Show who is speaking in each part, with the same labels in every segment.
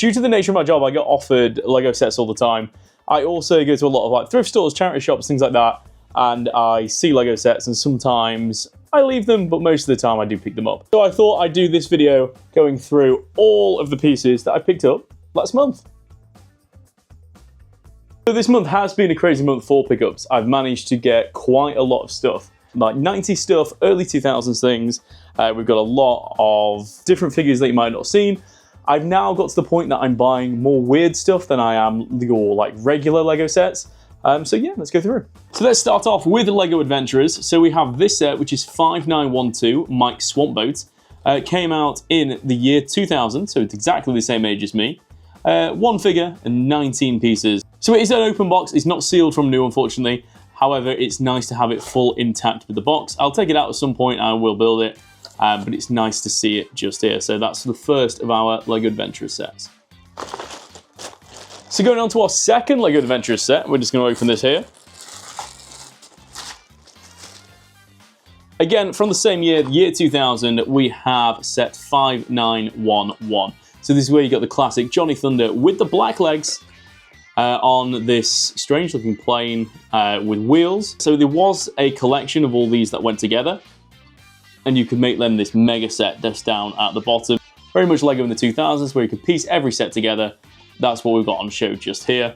Speaker 1: due to the nature of my job, I get offered Lego sets all the time. I also go to a lot of like thrift stores, charity shops, things like that, and I see Lego sets, and sometimes I leave them, but most of the time I do pick them up. So I thought I'd do this video going through all of the pieces that I picked up last month. So this month has been a crazy month for pickups. I've managed to get quite a lot of stuff, like 90s stuff, early 2000s things. We've got a lot of different figures that you might not have seen. I've now got to the point that I'm buying more weird stuff than I am your like regular Lego sets. So yeah, let's go through. So let's start off with the Lego Adventurers. So we have this set, which is 5912 Mike Swampboat. It came out in the year 2000, so it's exactly the same age as me. One figure and 19 pieces. So it is an open box. It's not sealed from new, unfortunately. However, it's nice to have it full intact with the box. I'll take it out at some point and I will build it, but it's nice to see it just here. So that's the first of our Lego Adventurer sets. So going on to our second Lego Adventurer set, we're just going to open this here. Again, from the same year, year 2000, we have set 5911. So this is where you got the classic Johnny Thunder with the black legs on this strange looking plane with wheels. So there was a collection of all these that went together, and you could make them this mega set just down at the bottom. Very much Lego in the 2000s, where you could piece every set together. That's what we've got on show just here.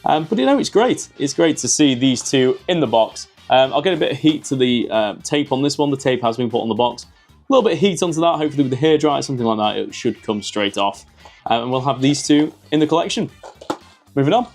Speaker 1: But you know, it's great. It's great to see these two in the box. I'll get a bit of heat to the tape on this one. The tape has been put on the box. A little bit of heat onto that, hopefully with the hairdryer, something like that, it should come straight off. And we'll have these two in the collection. Moving on.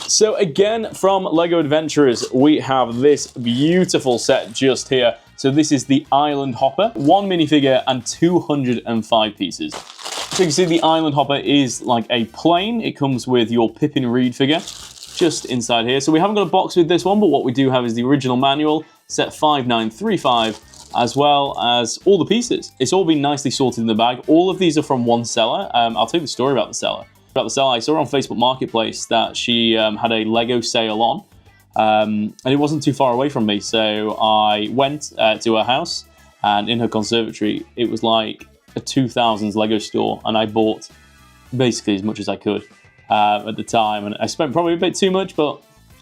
Speaker 1: So again, from Lego Adventurers, we have this beautiful set just here. So this is the Island Hopper, 1 minifigure and 205 pieces. So you can see the Island Hopper is like a plane. It comes with your Pippin Reed figure just inside here. So we haven't got a box with this one, but what we do have is the original manual, set 5935, as well as all the pieces. It's all been nicely sorted in the bag. All of these are from one seller. I'll tell you the story about the seller. I saw on Facebook Marketplace that she had a Lego sale on, and it wasn't too far away from me. So I went to her house, and in her conservatory, it was like a 2000s Lego store, and I bought basically as much as I could at the time. And I spent probably a bit too much, but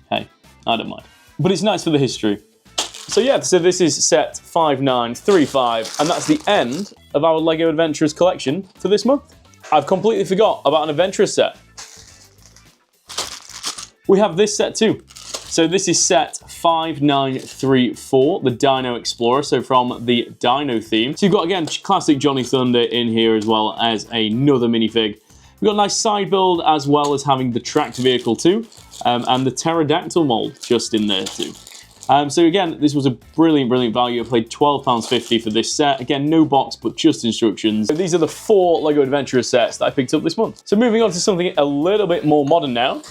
Speaker 1: hey, I don't mind. But it's nice for the history. So yeah, so this is set 5935, and that's the end of our Lego Adventurers collection for this month. I've completely forgot about an Adventurer set. We have this set too. So this is set 5934, the Dino Explorer, so from the Dino theme. So you've got, again, classic Johnny Thunder in here, as well as another minifig. We've got a nice side build, as well as having the tracked vehicle too, and the pterodactyl mold just in there too. So again, this was a brilliant, brilliant value. I paid £12.50 for this set. Again, no box, but just instructions. So these are the 4 Lego Adventurer sets that I picked up this month. So moving on to something a little bit more modern now.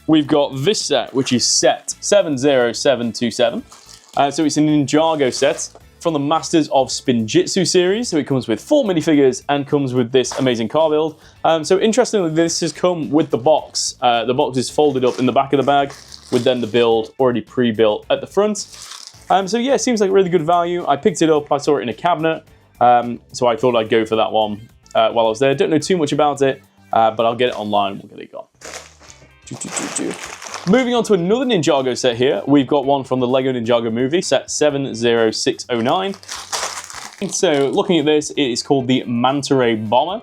Speaker 1: We've got this set, which is set 70727. So it's a Ninjago set from the Masters of Spinjitzu series. So it comes with 4 minifigures and comes with this amazing car build. So interestingly, this has come with the box. The box is folded up in the back of the bag, with then the build already pre-built at the front. So yeah, it seems like really good value. I picked it up, I saw it in a cabinet, so I thought I'd go for that one while I was there. Don't know too much about it, but I'll get it online, we'll get it gone. Moving on to another Ninjago set here, we've got one from the Lego Ninjago movie, set 70609. So looking at this, it is called the Manta Ray Bomber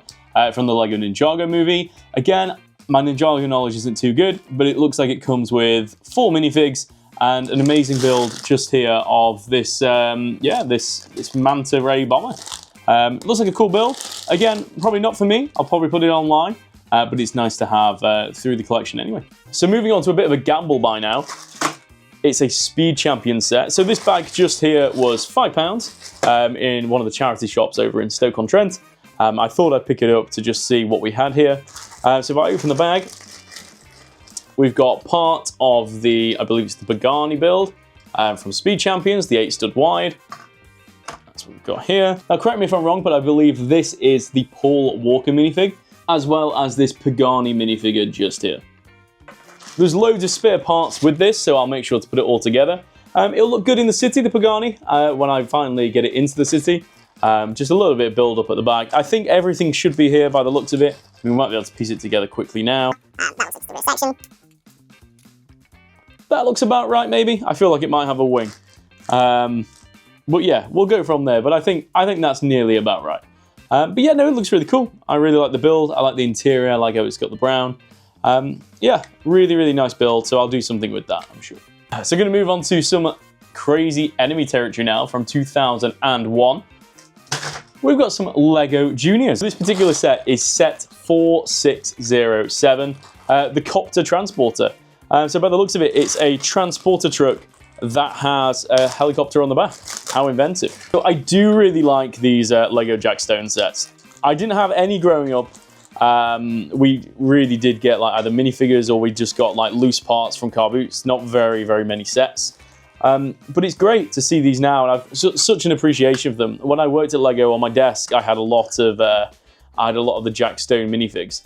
Speaker 1: from the Lego Ninjago movie. Again, my Ninjago knowledge isn't too good, but it looks like it comes with 4 minifigs and an amazing build just here of this, this Manta Ray Bomber. Looks like a cool build. Again, probably not for me. I'll probably put it online, but it's nice to have through the collection anyway. So moving on to a bit of a gamble buy now. It's a Speed Champion set. So this bag just here was £5 in one of the charity shops over in Stoke-on-Trent. I thought I'd pick it up to just see what we had here. So if I open the bag, we've got part of the, I believe it's the Pagani build from Speed Champions, the 8 stud wide. That's what we've got here. Now correct me if I'm wrong, but I believe this is the Paul Walker minifig, as well as this Pagani minifigure just here. There's loads of spare parts with this, so I'll make sure to put it all together. It'll look good in the city, the Pagani, when I finally get it into the city. Just a little bit of build up at the back. I think everything should be here by the looks of it. We might be able to piece it together quickly now.
Speaker 2: That looks like the section.
Speaker 1: That looks about right, maybe. I feel like it might have a wing. But yeah, we'll go from there. But I think that's nearly about right. But yeah, no, it looks really cool. I really like the build. I like the interior. I like how it's got the brown. Yeah, really, really nice build. So I'll do something with that, I'm sure. So going to move on to some crazy enemy territory now from 2001. We've got some LEGO Juniors. This particular set is set 4607, the Copter Transporter. So by the looks of it, it's a transporter truck that has a helicopter on the back. How inventive. So I do really like these LEGO Jack Stone sets. I didn't have any growing up. We really did get like either minifigures or we just got like loose parts from car boots. Not very, very many sets. But it's great to see these now, and I've such an appreciation for them. When I worked at LEGO, on my desk, I had a lot of the Jack Stone minifigs.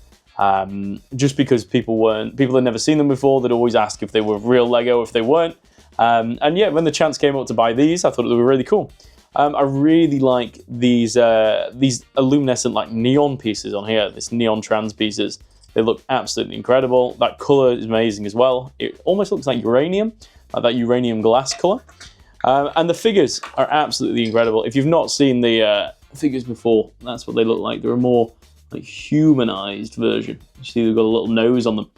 Speaker 1: Just because people had never seen them before, they'd always ask if they were real LEGO, if they weren't. And yeah, when the chance came up to buy these, I thought they were really cool. I really like these luminescent like neon pieces on here, this neon trans pieces. They look absolutely incredible. That color is amazing as well. It almost looks like uranium. Like that uranium glass color. And the figures are absolutely incredible. If you've not seen the figures before, that's what they look like. They're a more like humanized version. You see they've got a little nose on them.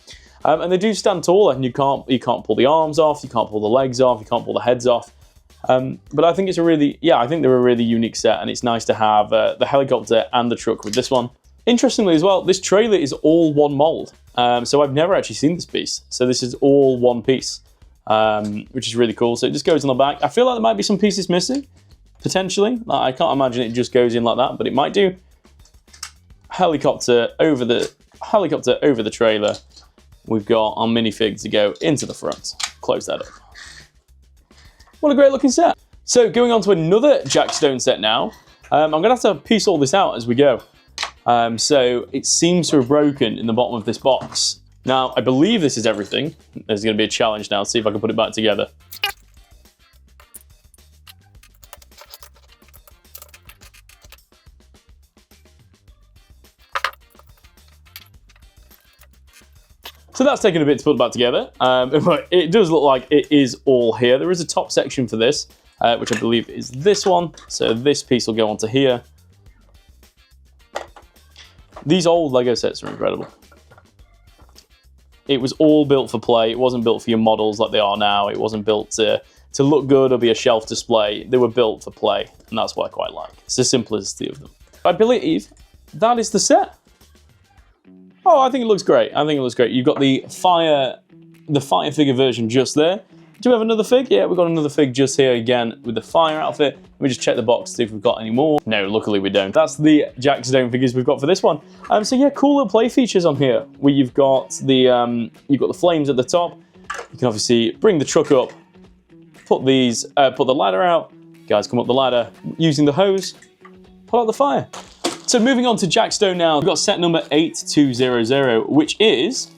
Speaker 1: And they do stand taller, and you can't pull the arms off, you can't pull the legs off, you can't pull the heads off. But I think it's I think they're a really unique set, and it's nice to have the helicopter and the truck with this one. Interestingly as well, this trailer is all one mold. So I've never actually seen this piece. So this is all one piece. Which is really cool. So it just goes on the back. I feel like there might be some pieces missing, potentially. I can't imagine it just goes in like that, but it might do. Helicopter over the trailer. We've got our minifig to go into the front. Close that up. What a great looking set. So going on to another Jack Stone set now. I'm going to have to piece all this out as we go. So it seems to have broken in the bottom of this box. Now, I believe this is everything. There's going to be a challenge now. See if I can put it back together. So that's taken a bit to put it back together. But it does look like it is all here. There is a top section for this, which I believe is this one. So this piece will go onto here. These old LEGO sets are incredible. It was all built for play. It wasn't built for your models like they are now. It wasn't built to look good or be a shelf display. They were built for play, and that's what I quite like. It's the simplicity of them. I believe that is the set. Oh, I think it looks great. I think it looks great. You've got the fire figure version just there. Do we have another fig? Yeah, we've got another fig just here again with the fire outfit. Let me just check the box to see if we've got any more. No, luckily we don't. That's the Jack Stone figures we've got for this one. So yeah, cool little play features on here where you've got the flames at the top. You can obviously bring the truck up, put the ladder out. Guys come up the ladder using the hose, pull out the fire. So moving on to Jack Stone now, we've got set number 8200, which is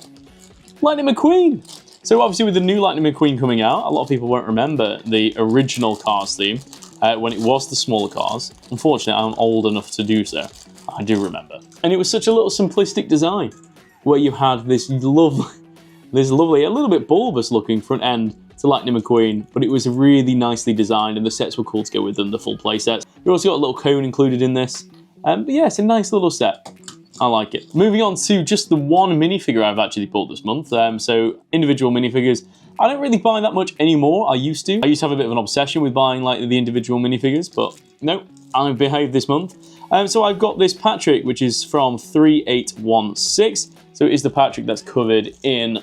Speaker 1: Lightning McQueen. So obviously with the new Lightning McQueen coming out, a lot of people won't remember the original Cars theme when it was the smaller cars. Unfortunately, I'm old enough to do so. I do remember. And it was such a little simplistic design where you had this lovely, a little bit bulbous looking front end to Lightning McQueen, but it was really nicely designed and the sets were cool to go with them, the full play sets. You also got a little cone included in this. But yeah, it's a nice little set. I like it. Moving on to just the one minifigure I've actually pulled this month. So individual minifigures. I don't really buy that much anymore. I used to. I used to have a bit of an obsession with buying like the individual minifigures, but no, I've behaved this month. So I've got this Patrick, which is from 3816. So it is the Patrick that's covered in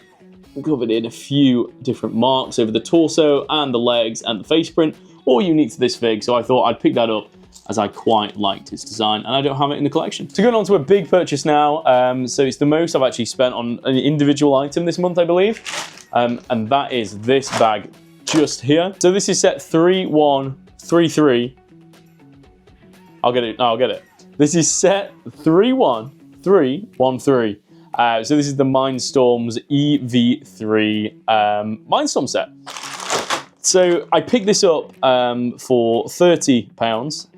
Speaker 1: a few different marks over the torso and the legs and the face print, all unique to this fig. So I thought I'd pick that up as I quite liked its design, and I don't have it in the collection. So going on to a big purchase now, so it's the most I've actually spent on an individual item this month, I believe, and that is this bag just here. So this is set 3133. I'll get it. This is set 31313. So this is the Mindstorms EV3 Mindstorm set. So I picked this up for £30.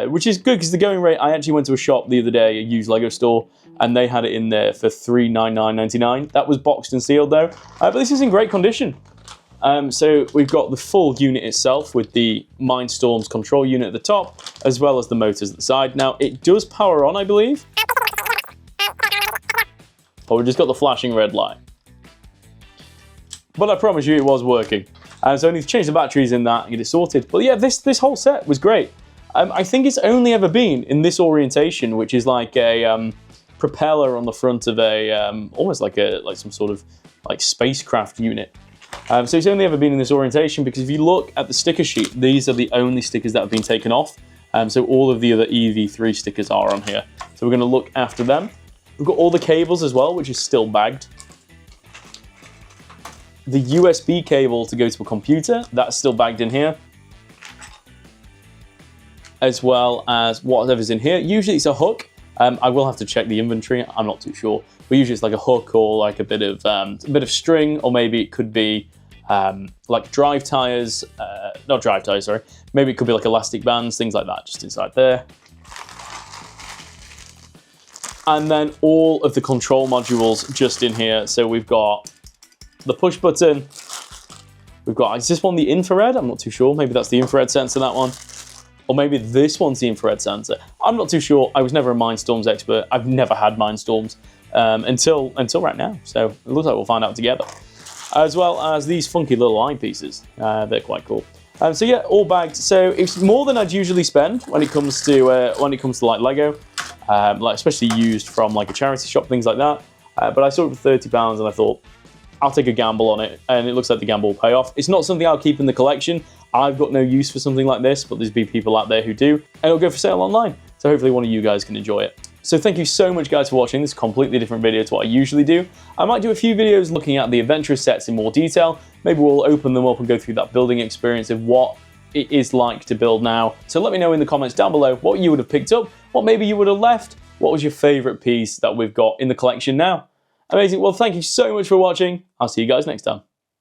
Speaker 1: which is good because the going rate, I actually went to a shop the other day, a used Lego store, and they had it in there for $399.99. That was boxed and sealed though, but this is in great condition. So we've got the full unit itself with the Mindstorms control unit at the top, as well as the motors at the side. Now, it does power on, I believe. But we just got the flashing red light. But I promise you it was working. So I need to change the batteries in that and get it sorted. But yeah, this whole set was great. I think it's only ever been in this orientation, which is like a propeller on the front of a, almost like some sort of like spacecraft unit. So it's only ever been in this orientation because if you look at the sticker sheet, these are the only stickers that have been taken off. So all of the other EV3 stickers are on here. So we're going to look after them. We've got all the cables as well, which is still bagged. The USB cable to go to a computer, that's still bagged in here. As well as whatever's in here. Usually it's a hook. I will have to check the inventory, I'm not too sure. But usually it's like a hook or like a bit of string, or maybe it could be like drive tires, not drive tires, sorry. Maybe it could be like elastic bands, things like that, just inside there. And then all of the control modules just in here. So we've got the push button. We've got, is this one the infrared? I'm not too sure. Maybe that's the infrared sensor, that one. Or maybe this one's the infrared sensor. I'm not too sure. I was never a Mindstorms expert. I've never had Mindstorms until right now. So it looks like we'll find out together. As well as these funky little eyepieces. They're quite cool. So yeah, all bagged. So it's more than I'd usually spend when it comes to like Lego. Like especially used from like a charity shop, things like that. But I saw it for £30 and I thought, I'll take a gamble on it, and it looks like the gamble will pay off. It's not something I'll keep in the collection. I've got no use for something like this, but there's be people out there who do, and it'll go for sale online. So hopefully one of you guys can enjoy it. So thank you so much guys for watching this completely different video to what I usually do. I might do a few videos looking at the adventurous sets in more detail. Maybe we'll open them up and go through that building experience of what it is like to build now. So let me know in the comments down below what you would have picked up, what maybe you would have left, what was your favorite piece that we've got in the collection now. Amazing. Well, thank you so much for watching. I'll see you guys next time.